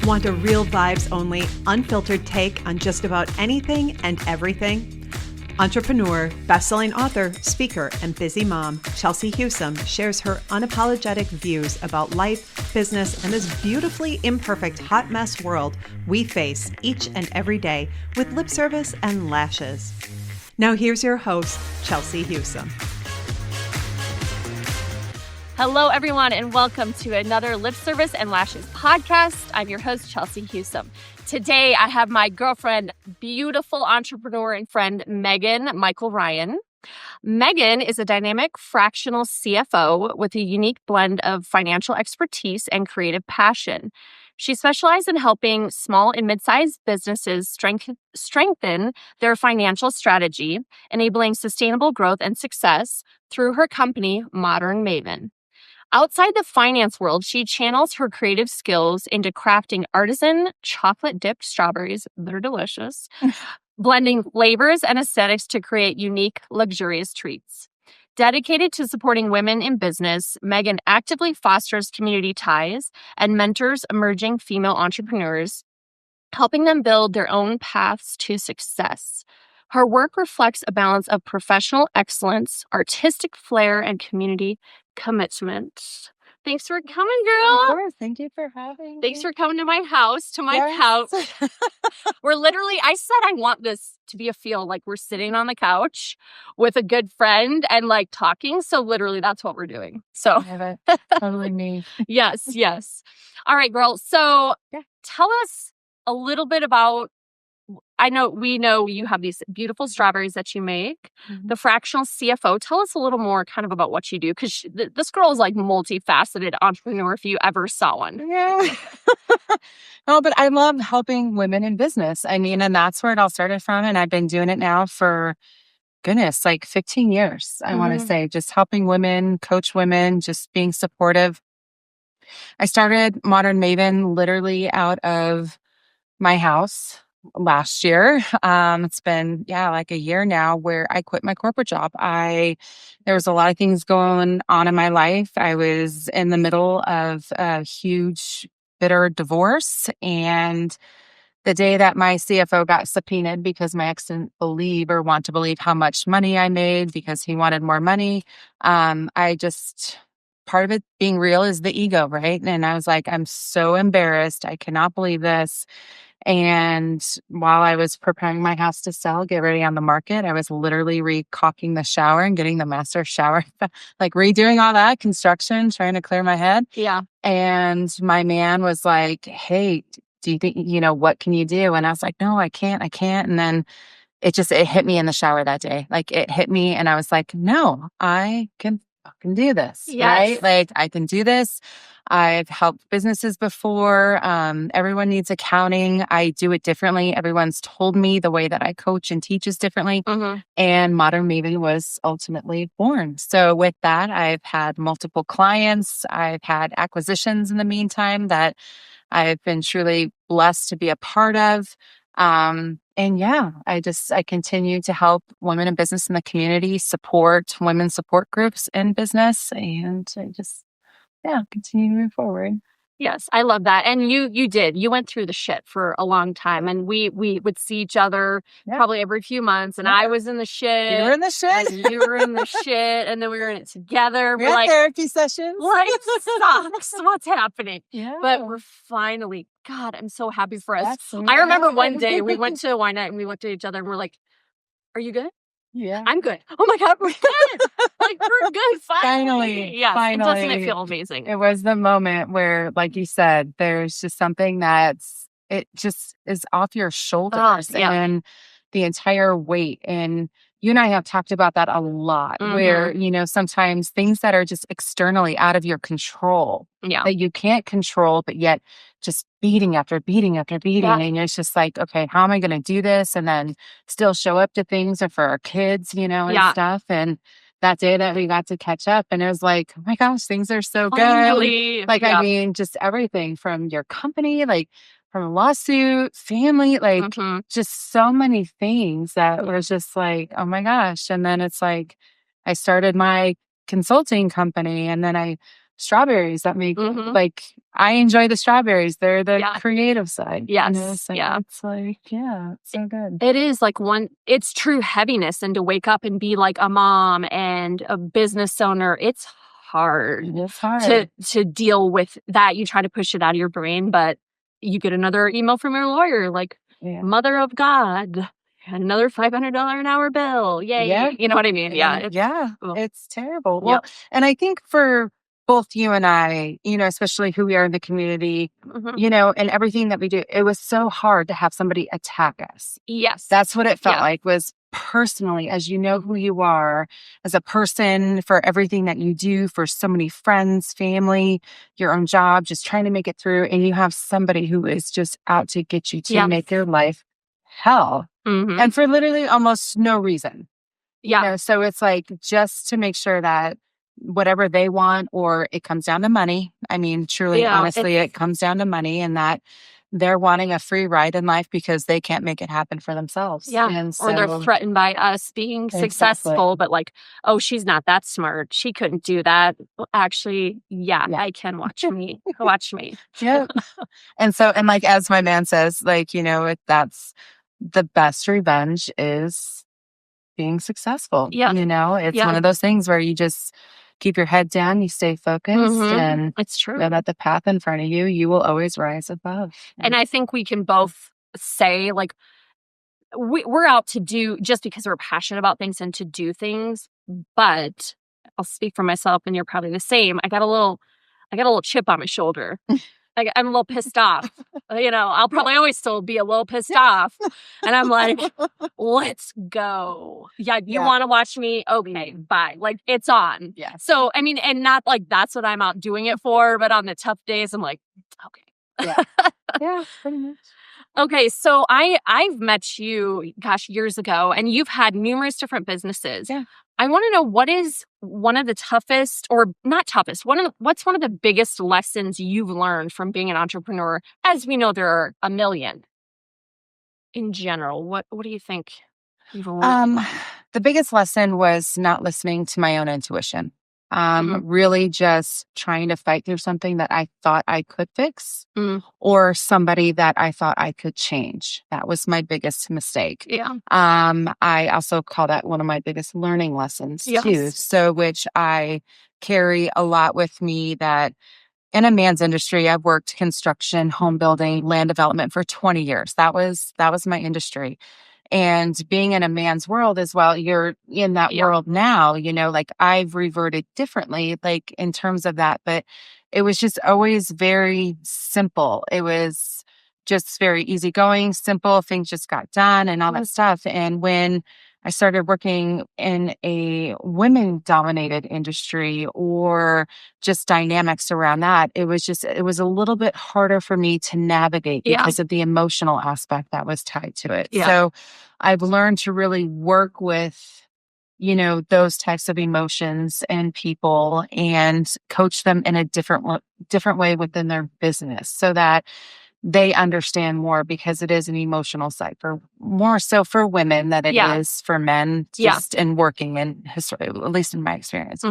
Want a real vibes only, unfiltered take on just about anything and everything? Entrepreneur, best-selling author, speaker, and busy mom, Chelsea Husum shares her unapologetic views about life, business, and this beautifully imperfect hot mess world we face each and every day with lip service and lashes. Now here's your host, Chelsea Husum. Hello, everyone, and welcome to another Lip Service and Lashes podcast. I'm your host, Chelsea Husum. Today, I have my girlfriend, beautiful entrepreneur and friend, Meagan Michael-Ryan. Meagan is a dynamic fractional CFO with a unique blend of financial expertise and creative passion. She specializes in helping small and mid-sized businesses strengthen their financial strategy, enabling sustainable growth and success through her company, Modern Maven. Outside the finance world, she channels her creative skills into crafting artisan chocolate-dipped strawberries that are delicious, blending flavors and aesthetics to create unique, luxurious treats. Dedicated to supporting women in business, Meagan actively fosters community ties and mentors emerging female entrepreneurs, helping them build their own paths to success. Her work reflects a balance of professional excellence, artistic flair, and community commitment. Thanks for coming, girl. Of course. Thank you for having me. Thanks for coming to my house, to my couch. We're literally, I said I want this to be a feel like we're sitting on the couch with a good friend and like talking. So literally that's what we're doing. So I have it. Totally me. Yes. All right, girl. So tell us a little bit about, we know you have these beautiful strawberries that you make, the fractional CFO. Tell us a little more kind of about what you do, because this girl is like multifaceted entrepreneur if you ever saw one. Yeah. No, but I love helping women in business. I mean, and that's where it all started from. And I've been doing it now for, goodness, like 15 years, I want to say, just helping women, coach women, just being supportive. I started Modern Maven literally out of my house last year. It's been, like a year now where I quit my corporate job. There was a lot of things going on in my life. I was in the middle of a huge, bitter divorce. And the day that my CFO got subpoenaed because my ex didn't believe or want to believe how much money I made because he wanted more money, part of it being real is the ego, right? And I was like, I'm so embarrassed. I cannot believe this. And while I was preparing my house to sell, get ready on the market, I was literally re-caulking the shower and getting the master shower, like redoing all that construction, trying to clear my head. Yeah. And my man was like, hey, do you think, what can you do? And I was like, no, I can't. And then it hit me in the shower that day. Like it hit me and I was like, no, I can do this, right? Like I can do this. I've helped businesses before. Everyone needs accounting. I do it differently. Everyone's told me the way that I coach and teach is differently. And Modern Maven was ultimately born. So with that, I've had multiple clients. I've had acquisitions in the meantime that I've been truly blessed to be a part of. I continue to help women in business in the community, support women's support groups in business, and continue to move forward. Yes, I love that. And you went through the shit for a long time, and we would see each other probably every few months, and I was in the shit. You were in the shit. And you were in the shit, and then we were in it together. We had therapy sessions. Life sucks. What's happening? Yeah. But we're finally, God, I'm so happy for us. Absolutely. I remember one day we went to a wine night and we looked at each other and we're like, are you good? Yeah. I'm good. Oh my God, we're good. Like we're good. Finally. Yes. Finally. Doesn't it feel amazing? It was the moment where, like you said, there's just something it just is off your shoulders and the entire weight. And you and I have talked about that a lot, where, sometimes things that are just externally out of your control, that you can't control, but yet just beating after beating after beating. Yeah. And it's just like, okay, how am I going to do this? And then still show up to things or for our kids, and stuff. And that day that we got to catch up, and it was like, oh my gosh, things are so Finally. Good. Like, I mean, just everything from your company, like from a lawsuit, family, like just so many things that was just like, oh my gosh. And then it's like, I started my consulting company, and then strawberries that make like, I enjoy the strawberries. They're the creative side. Yes. So Yeah. it's like, it's so good. It is like it's true heaviness, and to wake up and be like a mom and a business owner, it's hard. It's hard to deal with that. You try to push it out of your brain, but you get another email from your lawyer, like, Mother of God, another $500 an hour bill. Yay. Yeah. You know what I mean? Yeah. It's terrible. Well, and I think for both you and I, especially who we are in the community, and everything that we do, it was so hard to have somebody attack us. Yes. That's what it felt like, was personally, as you know who you are as a person, for everything that you do, for so many friends, family, your own job, just trying to make it through. And you have somebody who is just out to get you, to make your life hell. And for literally almost no reason. So it's like, just to make sure that whatever they want, or it comes down to money. I mean, truly, honestly, it comes down to money, and that they're wanting a free ride in life because they can't make it happen for themselves. Yeah. And or they're threatened by us being successful, but like, oh, she's not that smart. She couldn't do that. Well, actually, I can. Watch me. Watch me. Yeah. And like, as my man says, like, that's the best revenge is being successful. Yeah. It's one of those things where you just keep your head down, you stay focused, and it's true. Know that the path in front of you, you will always rise above. And I think we can both say, like, we're out to do, just because we're passionate about things and to do things. But I'll speak for myself, and you're probably the same. I got a little chip on my shoulder. I'm a little pissed off. I'll probably always still be a little pissed off. And I'm like, let's go. Yeah, you want to watch me? Okay, bye. Like, it's on. Yeah. So, I mean, and not like that's what I'm out doing it for, but on the tough days, I'm like, okay. Yeah, pretty much. Okay, so I've met you, years ago, and you've had numerous different businesses. Yeah. I want to know, what is one of the toughest, or not toughest, what's one of the biggest lessons you've learned from being an entrepreneur? As we know, there are a million. In general, what do you think you've learned? The biggest lesson was not listening to my own intuition. Really just trying to fight through something that I thought I could fix, or somebody that I thought I could change. That was my biggest mistake. Yeah. I also call that one of my biggest learning lessons too. So, which I carry a lot with me, that in a man's industry, I've worked construction, home building, land development for 20 years. That was my industry. And being in a man's world as well, you're in that world now, like, I've reverted differently, like, in terms of that, but it was just always very simple. It was just very easygoing, simple, things just got done and all that stuff. And when I started working in a women-dominated industry, or just dynamics around that, it was a little bit harder for me to navigate because of the emotional aspect that was tied to it. Yeah. So I've learned to really work with, those types of emotions and people, and coach them in a different way within their business, so that they understand more, because it is an emotional side, for more so for women than it is for men, just in working in history, at least in my experience.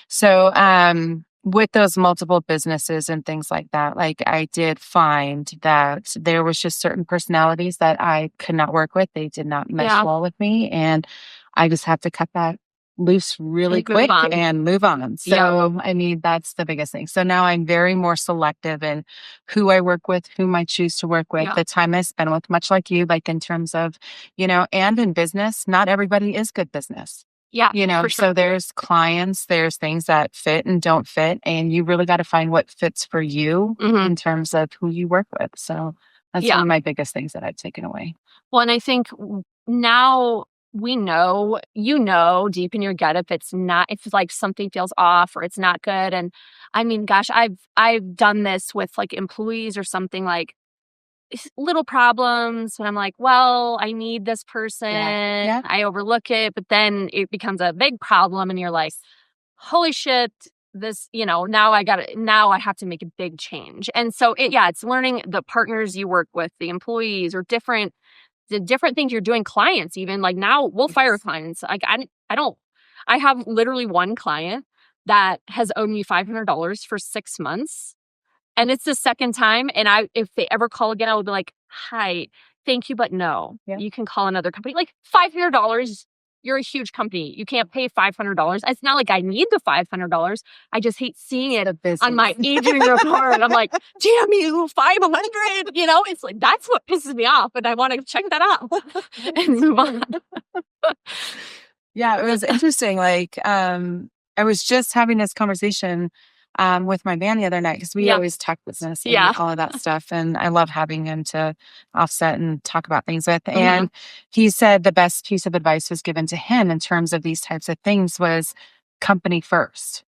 So, with those multiple businesses and things like that, like, I did find that there was just certain personalities that I could not work with. They did not mesh well with me, and I just have to cut that loose really quick and move on. So, I mean, that's the biggest thing. So now I'm very more selective in who I work with, whom I choose to work with, the time I spend with, much like you, like, in terms of, and in business, not everybody is good business. Yeah. For sure. So there's clients, there's things that fit and don't fit, and you really got to find what fits for you in terms of who you work with. So that's one of my biggest things that I've taken away. Well, and I think now, we know, deep in your gut, if like something feels off or it's not good. And I mean, gosh, I've done this with like employees or something, like little problems, and I'm like, well, I need this person. I overlook it, but then it becomes a big problem, and you're like, holy shit, this, now I have to make a big change. And so it's learning the partners you work with, the employees, or the different things you're doing, clients even. Like, now we'll fire clients. Like, I have literally one client that has owed me $500 for 6 months. And it's the second time. And if they ever call again, I would be like, hi, thank you, but no. Yeah. You can call another company. Like $500, you're a huge company. You can't pay $500. It's not like I need the $500. I just hate seeing it on my aging report. I'm like, damn you, 500. It's like, that's what pisses me off. And I want to check that out and move on. Yeah, it was interesting. Like, I was just having this conversation with my man the other night because we always talk business and all of that stuff. And I love having him to offset and talk about things with. Mm-hmm. And he said the best piece of advice was given to him in terms of these types of things was company first.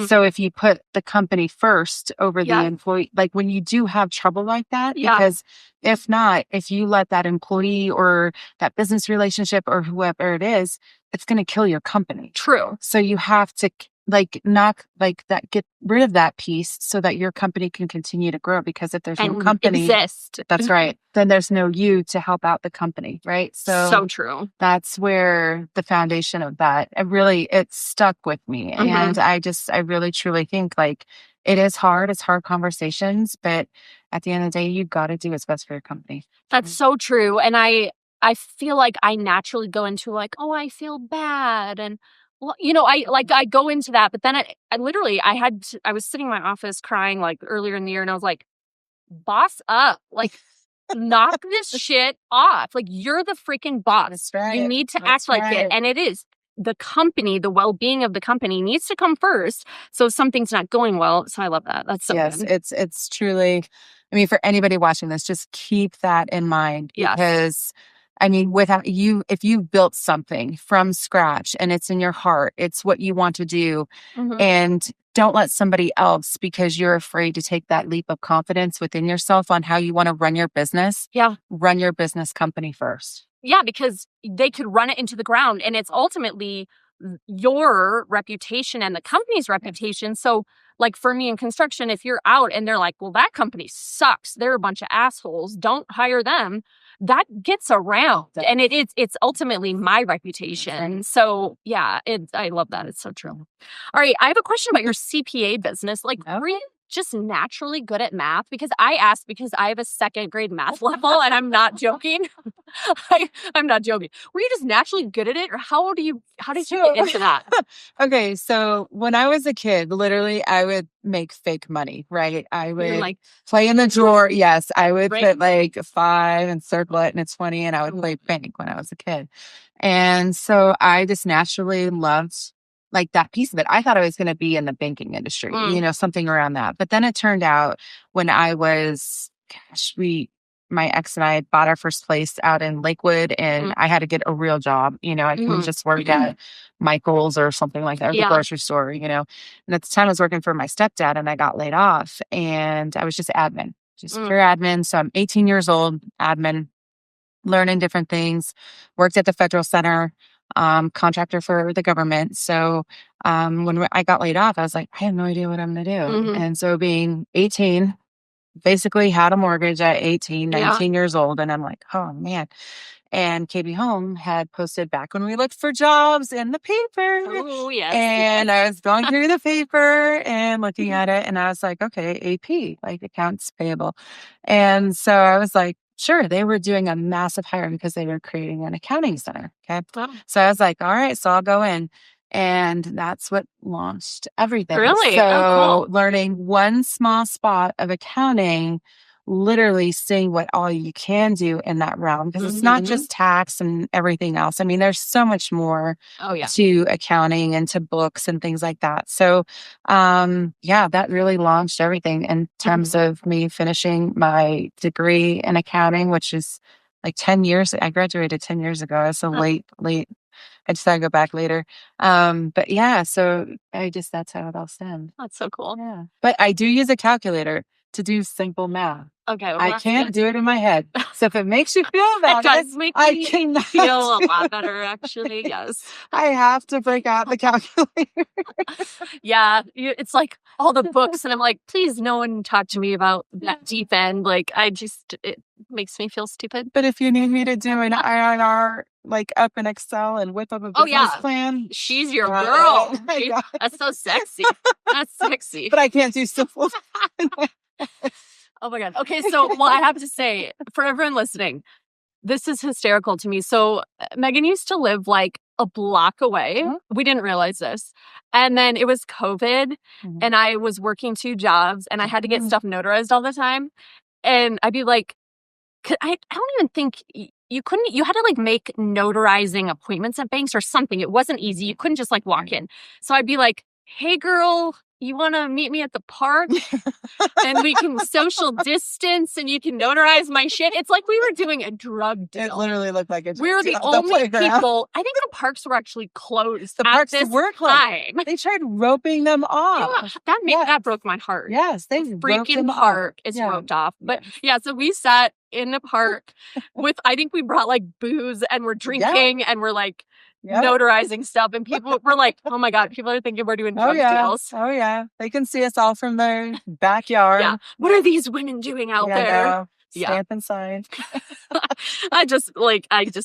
So if you put the company first over the employee, like when you do have trouble like that, because if not, if you let that employee or that business relationship or whoever it is, it's going to kill your company. True. So you have to get rid of that piece so that your company can continue to grow. Because if there's no company, exist. That's right. Then there's no you to help out the company, right? So true. That's where the foundation of that, it stuck with me. Mm-hmm. And I really truly think like it is hard. It's hard conversations, but at the end of the day, you've got to do what's best for your company. That's so true. And I feel like I naturally go into like, oh, I feel bad. And well, I go into that, but then I literally, I was sitting in my office crying like earlier in the year and I was like, boss up, like knock this shit off. Like you're the freaking boss. That's right. You need to act like it. And it is the company, the well-being of the company needs to come first. So if something's not going well. So I love that. That's so good. It's truly, I mean, for anybody watching this, just keep that in mind because I mean, if you built something from scratch and it's in your heart, it's what you want to do. Mm-hmm. And don't let somebody else, because you're afraid to take that leap of confidence within yourself on how you want to run your business. Yeah. Run your business company first. Yeah, because they could run it into the ground and it's ultimately your reputation and the company's reputation. So like for me in construction, if you're out and they're like, well, that company sucks, they're a bunch of assholes, don't hire them, that gets around. And it's ultimately my reputation. So yeah, I love that. It's so true. All right. I have a question about your CPA business. Like, were you just naturally good at math? Because I asked because I have a 2nd grade math level and I'm not joking. I'm not joking. Were you just naturally good at it, or how did you get into that? Okay, so when I was a kid, literally I would make fake money, right? I would play in the drawer. Yes, I would put like 5 and circle it and it's 20 and I would play bank when I was a kid. And so I just naturally loved like that piece of it. I thought I was going to be in the banking industry, something around that. But then it turned out when I was, my ex and I bought our first place out in Lakewood and I had to get a real job. I couldn't just work at Michael's or something like that, or the grocery store, And at the time I was working for my stepdad and I got laid off and I was just admin, just pure admin. So I'm 18 years old, admin, learning different things, worked at the Federal Center, contractor for the government. So when I got laid off, I was like, I have no idea what I'm going to do. Mm-hmm. And so being 18, basically had a mortgage at 18, 19 years old. And I'm like, oh man. And KB Home had posted back when we looked for jobs in the paper. Oh, yes. And I was going through the paper and looking at it. And I was like, okay, AP, like accounts payable. And so I was like, sure, they were doing a massive hire because they were creating an accounting center. Okay. Oh. So I was like, all right, so I'll go in. And that's what launched everything. Really? So learning one small spot of accounting, literally seeing what all you can do in that realm. Because it's not just tax and everything else. I mean, there's so much more to accounting and to books and things like that. So that really launched everything in terms of me finishing my degree in accounting, which is like 10 years. I graduated 10 years ago. So late. I decided to go back later. But yeah, so that's how it all stemmed. That's so cool. Yeah. But I do use a calculator. to do simple math. Okay. Well, I can't do it in my head. So if it makes you feel It better, does make I me cannot feel a do lot it. better, actually. Yes. I have to break out the calculator. Yeah. It's like all the books, and I'm like, please, no one talk to me about that deep end. Like, it makes me feel stupid. But if you need me to do an IRR, like up in Excel and whip up a Oh, business yeah. plan, She's your got girl. it. I got it. That's so sexy. That's sexy. But I can't do simple. Oh my God. Okay. So, well, I have to say, for everyone listening, this is hysterical to me. So, Meagan used to live like a block away. Mhm. We didn't realize this. And then it was COVID, and I was working 2 jobs, and I had to get stuff notarized all the time. And I'd be like, I don't even think you had to like make notarizing appointments at banks or something. It wasn't easy. You couldn't just like walk in. So I'd be like, hey girl, you want to meet me at the park and we can social distance and you can notarize my shit? It's like we were doing a drug deal. It literally looked like a We were the only people. I think the parks were actually closed. The at parks this were closed. time. They tried roping them off. That broke my heart. Yes, they roped Freaking them park off. is roped off. But yeah, so we sat in the park with, I think we brought like booze and we're drinking and we're like notarizing stuff. And people were like, oh my God, people are thinking we're doing drug deals. Oh yeah. They can see us all from their backyard. Yeah. What are these women doing out there? No. Stamp and sign. I just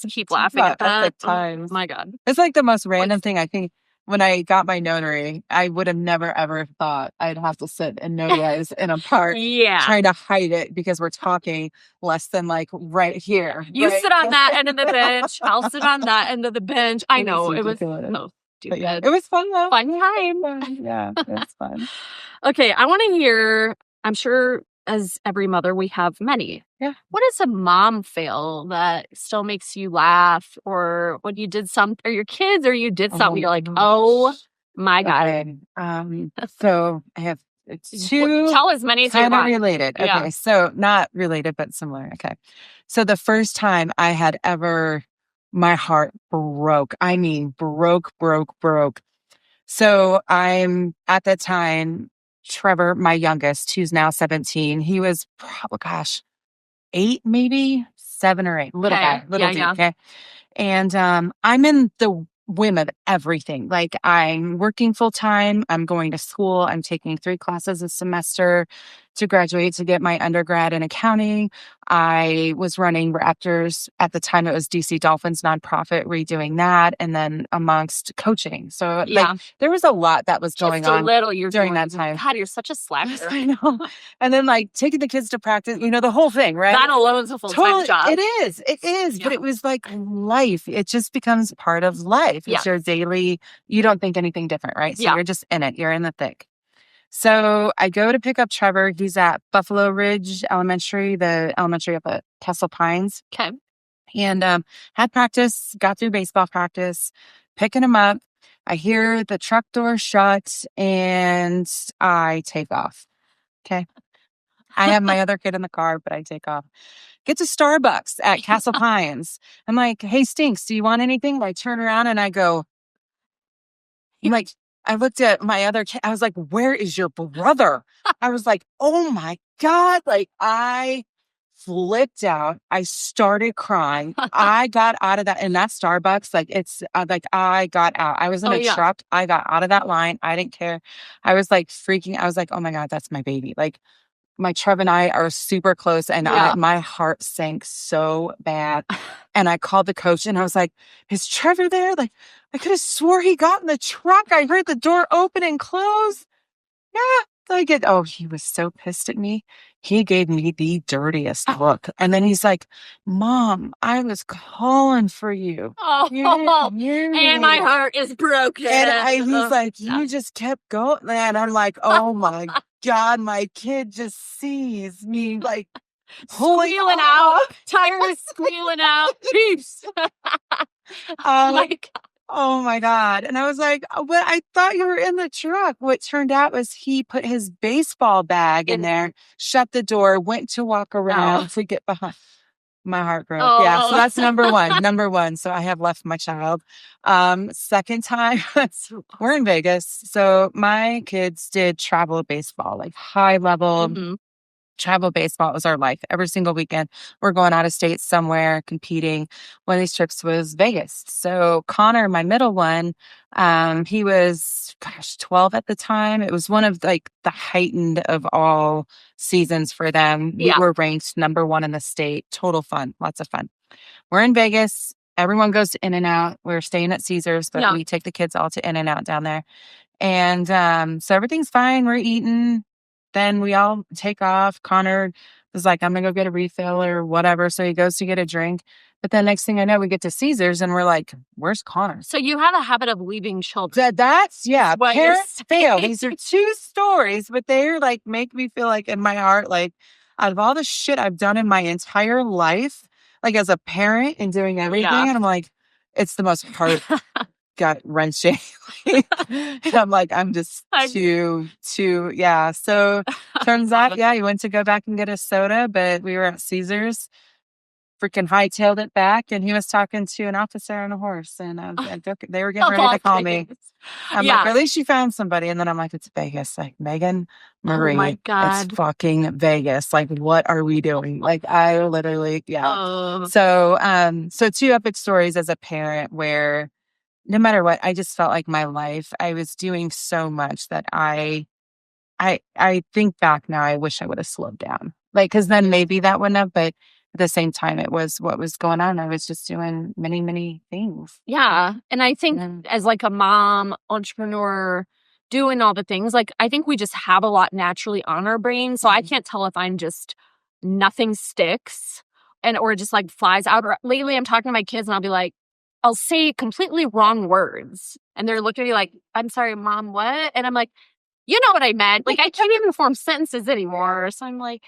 keep laughing at that. Times. Oh my God. It's like the most random thing. I think when I got my notary, I would have never ever thought I'd have to sit and notarize in a park. Trying to hide it because we're talking less than like right here. You sit on that end of the bench. I'll sit on that end of the bench. I know. It was so stupid. Yeah, it was fun though. Fun time. Yeah, it was fun. Okay, I want to hear, I'm sure as every mother, we have many. Yeah. What is a mom fail that still makes you laugh, or when you did something, or your kids, or you did something, you're like, oh my God. Okay. So I have two. Tell as many as you want. Kind of related. Okay. Yeah. So not related, but similar. Okay. So the first time I had ever, my heart broke. I mean, broke. So I'm at that time, Trevor, my youngest, who's now 17, he was probably, 8, maybe 7 or 8, little guy, little dude. Okay. And I'm in the whim of everything. Like I'm working full time. I'm going to school. I'm taking 3 classes a semester to graduate to get my undergrad in accounting. I was running Raptors at the time. It was DC Dolphins nonprofit, redoing that, and then amongst coaching. So like there was a lot that was going on during that time. God, you're such a slacker. I know. And then like taking the kids to practice, the whole thing, right? That alone's a full-time job. It is. Yeah. But it was like life. It just becomes part of life. It's your daily, you don't think anything different, right? So you're just in it. You're in the thick. So I go to pick up Trevor. He's at Buffalo Ridge Elementary, the elementary up at Castle Pines. Okay. And had practice, got through baseball practice, picking him up. I hear the truck door shut and I take off. Okay. I have my other kid in the car, but I take off. Get to Starbucks at Castle Pines. I'm like, hey, Stinks, do you want anything? I turn around and I go, I looked at my other kid. I was like, where is your brother? I was like, oh my God. Like I flipped out. I started crying. I got out of that. And that Starbucks, like it's like I got out. I was in a truck. I got out of that line. I didn't care. I was like freaking. I was like, oh my God, that's my baby. Like my Trev and I are super close, and my heart sank so bad. And I called the coach and I was like, is Trevor there? Like, I could have swore he got in the truck. I heard the door open and close. Yeah. He was so pissed at me. He gave me the dirtiest look. And then he's like, Mom, I was calling for you. And my heart is broken. And he's like, you just kept going. And I'm like, oh my God, my kid just sees me like squealing out. Tires squealing out. Peeps. Oh my God. And I was like, but I thought you were in the truck. What turned out was he put his baseball bag in there, shut the door, went to walk around to get behind. My heart broke. Oh. Yeah. So that's number one. So I have left my child. Second time, we're in Vegas. So my kids did travel baseball, like high level. travel baseball was our life. Every single weekend, we're going out of state somewhere, competing. One of these trips was Vegas. So Connor, my middle one, he was, 12 at the time. It was one of like the heightened of all seasons for them. We were ranked number 1 in the state. Total fun. Lots of fun. We're in Vegas. Everyone goes to In-N-Out. We're staying at Caesars, but we take the kids all to In-N-Out down there. And so everything's fine. We're eating. Then we all take off. Connor was like, I'm going to go get a refill or whatever. So he goes to get a drink. But then next thing I know, we get to Caesars and we're like, where's Connor? So you have a habit of leaving children. That's, Parents fail. These are 2 stories, but they're like, make me feel like in my heart, like out of all the shit I've done in my entire life, like as a parent and doing everything. And I'm like, it's the most heart gut wrenching. And I'm like, I'm just too. So turns out, he went to go back and get a soda, but we were at Caesars, freaking hightailed it back, and he was talking to an officer on a horse, and they were getting ready to call me. I'm like, at least you found somebody. And then I'm like, it's Vegas. Like, Meagan Marie, oh my God. It's fucking Vegas. Like, what are we doing? Like, I literally, So 2 epic stories as a parent where no matter what, I just felt like my life, I was doing so much that I think back now, I wish I would have slowed down. Like, cause then maybe that wouldn't have, but at the same time, it was what was going on. I was just doing many, many things. Yeah. And I think as like a mom, entrepreneur, doing all the things, like I think we just have a lot naturally on our brain. So I can't tell if I'm just nothing sticks or it just like flies out. Or lately I'm talking to my kids and I'll be like, I'll say completely wrong words. And they're looking at me like, I'm sorry, Mom, what? And I'm like, you know what I meant. Like I can't even form sentences anymore. So I'm like,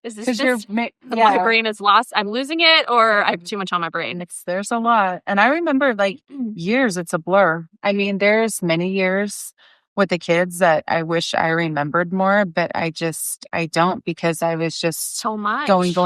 is this just my brain is lost? I'm losing it, or I have too much on my brain? There's a lot. And I remember like years, it's a blur. I mean, there's many years with the kids that I wish I remembered more, but I don't, because I was just so much going.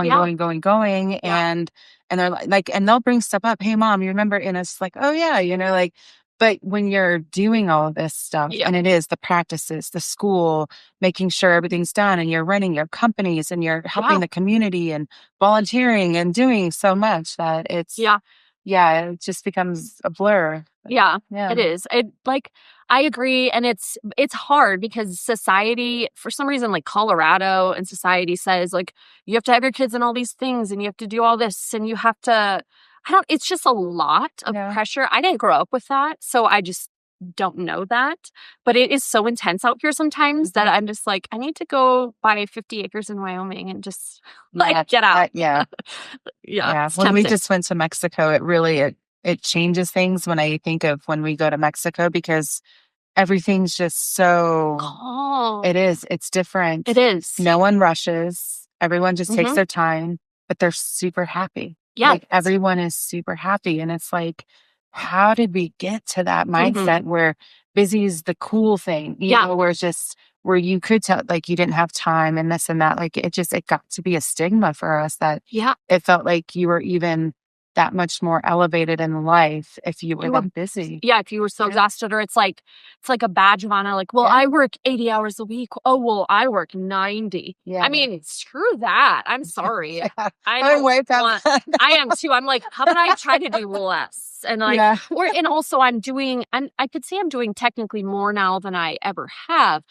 And they're like, and they'll bring stuff up. Hey, Mom, you remember? And it's like, oh yeah, like, but when you're doing all of this stuff, and it is the practices, the school, making sure everything's done, and you're running your companies and you're helping the community and volunteering and doing so much that it's, it just becomes a blur. Yeah, it is. I agree. And it's hard because society, for some reason, like Colorado and society says like, you have to have your kids in all these things and you have to do all this and you have to, it's just a lot of pressure. I didn't grow up with that. So I just don't know that, but it is so intense out here sometimes that I'm just like, I need to go buy 50 acres in Wyoming and just like get out. When we just went to Mexico, it changes things when I think of when we go to Mexico, because everything's just so it's different. It is. No one rushes. Everyone just takes their time, but they're super happy. Yeah. Like everyone is super happy. And it's like, how did we get to that mindset where busy is the cool thing? You know, where you could tell like you didn't have time and this and that. Like it got to be a stigma for us that it felt like you were even that much more elevated in life if you were that busy. Yeah, if you were so exhausted, or it's like a badge of honor. Like, well, I work 80 hours a week. Oh, well, I work 90. Yeah. I mean, screw that. I'm sorry. I'm way past that. I am too. I'm like, how about I try to do less? And like, and also I could say I'm doing technically more now than I ever have.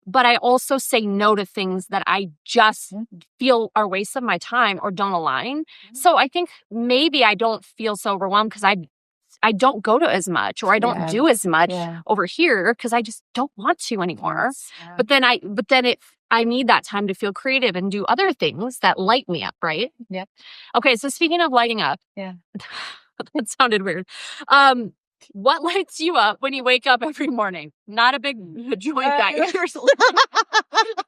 But I also say no to things that I just feel are waste of my time or don't align. So I think maybe I don't feel so overwhelmed because I don't go to as much, or I don't do as much over here because I just don't want to anymore. But then I need that time to feel creative and do other things that light me up, right? Yeah. Okay, so speaking of lighting up. Yeah. That sounded weird. What lights you up when you wake up every morning? Not a big joint that you're sleeping.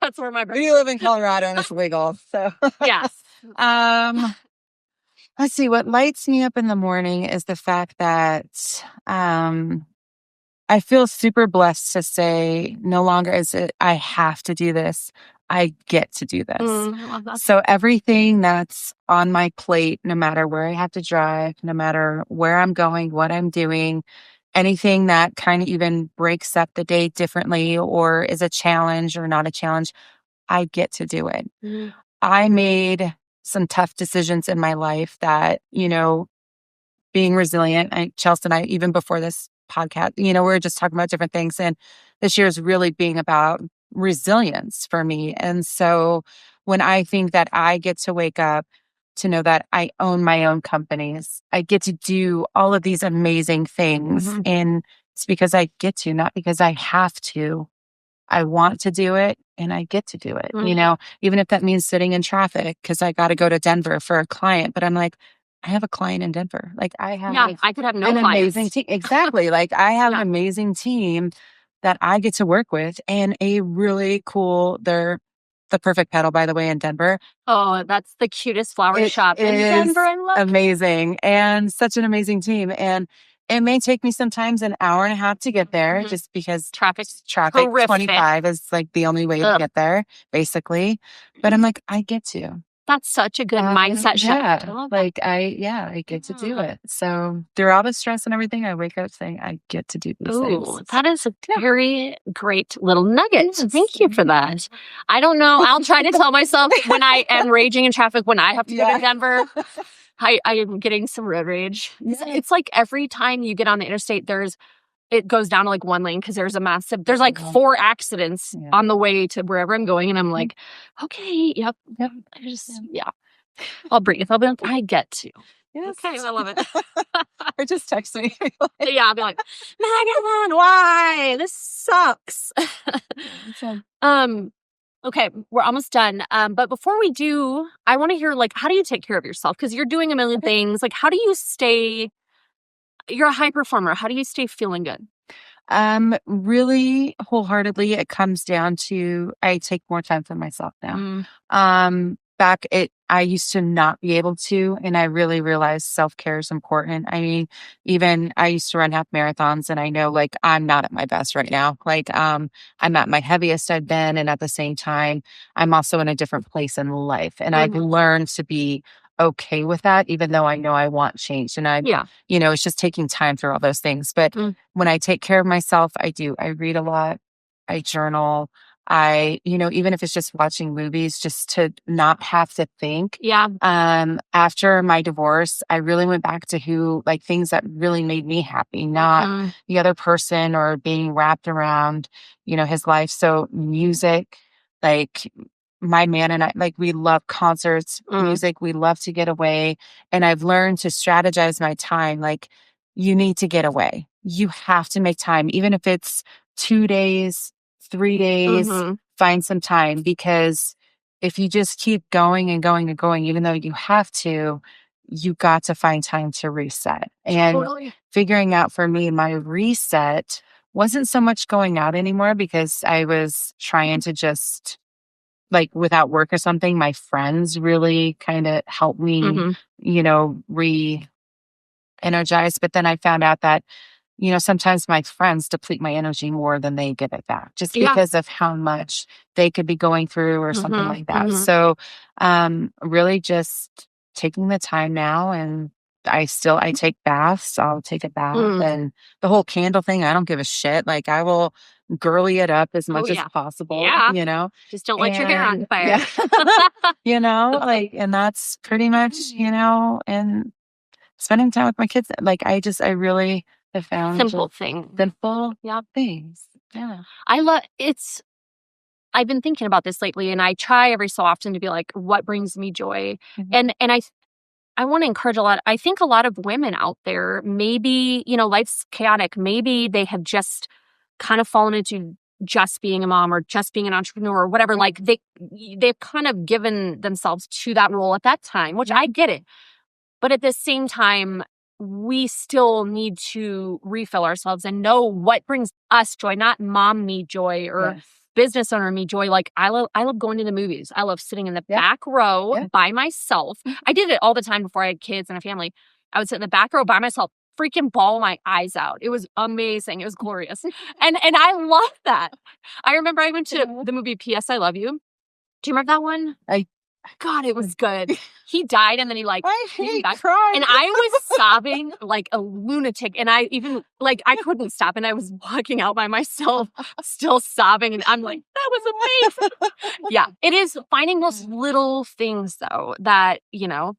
That's where my brain. We live in Colorado and it's legal, so yes. Let's see. What lights me up in the morning is the fact that I feel super blessed to say no longer is it I have to do this. I get to do this. I love that. So everything that's on my plate, no matter where I have to drive, no matter where I'm going, what I'm doing, anything that kind of even breaks up the day differently or is a challenge or not a challenge, I get to do it. Mhm. I made some tough decisions in my life that, being resilient. Chelsea and I, even before this podcast, we were just talking about different things. And this year is really being about resilience for me. And so when I think that I get to wake up to know that I own my own companies, I get to do all of these amazing things. Mhm. And it's because I get to, not because I have to. I want to do it and I get to do it, even if that means sitting in traffic because I got to go to Denver for a client. But I'm like, I have a client in Denver. Like I have I could have no an clients. amazing team. Exactly. Like I have an amazing team that I get to work with and a really cool, they're the perfect pedal, by the way, in Denver. Oh, that's the cutest flower shop in Denver. I love it. Amazing and such an amazing team. And it may take me sometimes an hour and a half to get there just because traffic horrific. 25 is like the only way to get there, basically. But I'm like, I get to. That's such a good mindset shift. I get to do it. So through all the stress and everything, I wake up saying, I get to do these things. That is a very great little nugget. Yes. Thank you for that. I don't know. I'll try to tell myself when I am raging in traffic, when I have to go to Denver, I am getting some road rage. Yes. It's like every time you get on the interstate, it goes down to like one lane because there's like 4 accidents on the way to wherever I'm going. And I'm like, okay, yep. I'll breathe. I'll be like, I get to. Yes. Okay, I love it. Or just text me. I'll be like, Meagan, why? This sucks. Okay, we're almost done. But before we do, I want to hear how do you take care of yourself? Because you're doing a million things. Like, how do you stay? You're a high performer. How do you stay feeling good? Really wholeheartedly, it comes down to I take more time for myself now. I used to not be able to, and I really realized self-care is important. I mean, even I used to run half marathons, and I know I'm not at my best right now. I'm at my heaviest I've been, and at the same time, I'm also in a different place in life, and I've learned to be okay with that, even though I know I want change. And it's just taking time through all those things. But when I take care of myself, I do. I read a lot. I journal. Even if it's just watching movies, just to not have to think. Yeah. After my divorce, I really went back to things that really made me happy, not the other person or being wrapped around, his life. So music, my man and I, we love concerts, music. We love to get away. And I've learned to strategize my time. You need to get away. You have to make time, even if it's 2 days, 3 days, find some time. Because if you just keep going and going and going, even though you have to, you got to find time to reset. And figuring out for me, my reset wasn't so much going out anymore because I was trying to just without work or something, my friends really kind of helped me, re-energize. But then I found out that, sometimes my friends deplete my energy more than they give it back just because of how much they could be going through or something like that. So, really just taking the time now, and I take baths. I'll take a bath and the whole candle thing. I don't give a shit. I will girly it up as much as possible, just don't let your hair on fire, and that's pretty much, and spending time with my kids. I really have found simple things. Yeah. I've been thinking about this lately, and I try every so often to be like, what brings me joy? And I want to encourage a lot. I think a lot of women out there, maybe, life's chaotic. Maybe they have just kind of fallen into just being a mom or just being an entrepreneur or whatever. They've kind of given themselves to that role at that time, which I get it. But at the same time, we still need to refill ourselves and know what brings us joy, not mom me joy or business owner me joy. I love going to the movies. I love sitting in the back row by myself. I did it all the time before I had kids and a family. I would sit in the back row by myself, freaking bawl my eyes out. It was amazing. It was glorious. And I love that. I remember I went to the movie P.S. I Love You. Do you remember that one? I God, it was good. He died and then he I hate died. crying. And I was sobbing like a lunatic. And I even I couldn't stop. And I was walking out by myself, still sobbing. And I'm like, that was amazing. Yeah. It is finding those little things though that,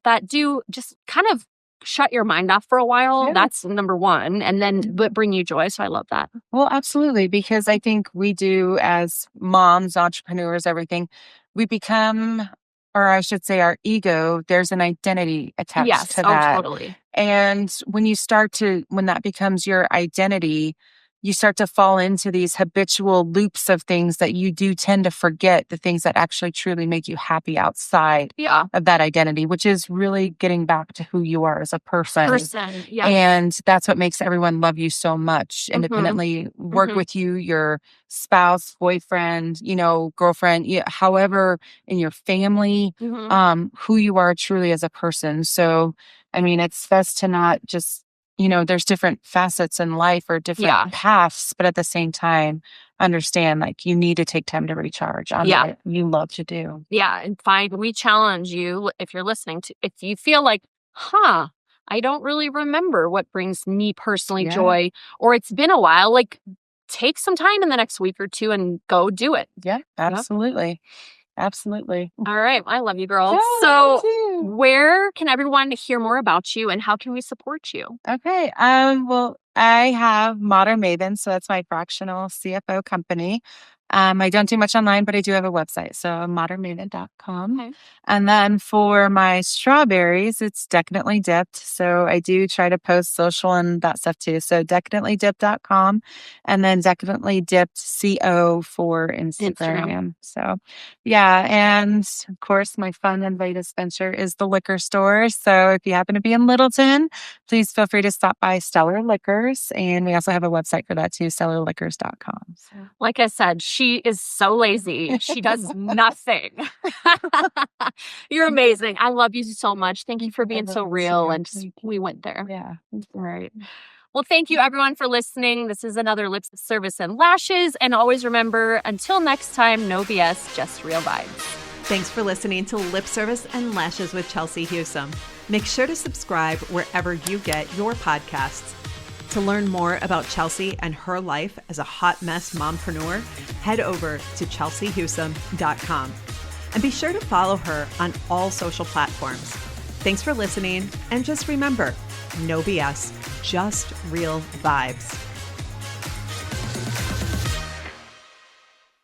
that do just kind of shut your mind off for a while. Yeah. That's number one. And then but bring you joy. So I love that. Well, absolutely. Because I think we do as moms, entrepreneurs, everything, we become, or I should say our ego, there's an identity attached to that. Totally. And when that becomes your identity, you start to fall into these habitual loops of things that you do tend to forget the things that actually truly make you happy outside of that identity, which is really getting back to who you are as a person. Yeah. And that's what makes everyone love you so much, independently work with you, your spouse, boyfriend, girlfriend, however, in your family, who you are truly as a person. So, I mean, it's best to not just, there's different facets in life or different paths, but at the same time, understand you need to take time to recharge on what you love to do. Yeah. And we challenge you, if you're listening to, if you feel like, I don't really remember what brings me personally joy, or it's been a while, take some time in the next week or two and go do it. Yeah, absolutely. Absolutely. All right. I love you, girl. Yeah, so where can everyone hear more about you and how can we support you? Okay. Well, I have Modern Maven. So that's my fractional CFO company. I don't do much online, but I do have a website. So modernmaven.com. Okay. And then for my strawberries, it's Definitely Dipped. So I do try to post social and that stuff too. So definitelydipped.com and then Definitely Dipped CO for Instagram. So yeah. And of course, my fun and latest venture is the liquor store. So if you happen to be in Littleton, please feel free to stop by Stellar Liquors. And we also have a website for that too, stellarliquors.com. So. Like I said, she is so lazy. She does nothing. You're amazing. I love you so much. Thank you for being so real. And we went there. Yeah. All right. Well, thank you everyone for listening. This is another Lip Service and Lashes. And always remember, until next time, no BS, just real vibes. Thanks for listening to Lip Service and Lashes with Chelsea Husum. Make sure to subscribe wherever you get your podcasts. To learn more about Chelsea and her life as a hot mess mompreneur, head over to chelseahusum.com. And be sure to follow her on all social platforms. Thanks for listening, and just remember, no BS, just real vibes.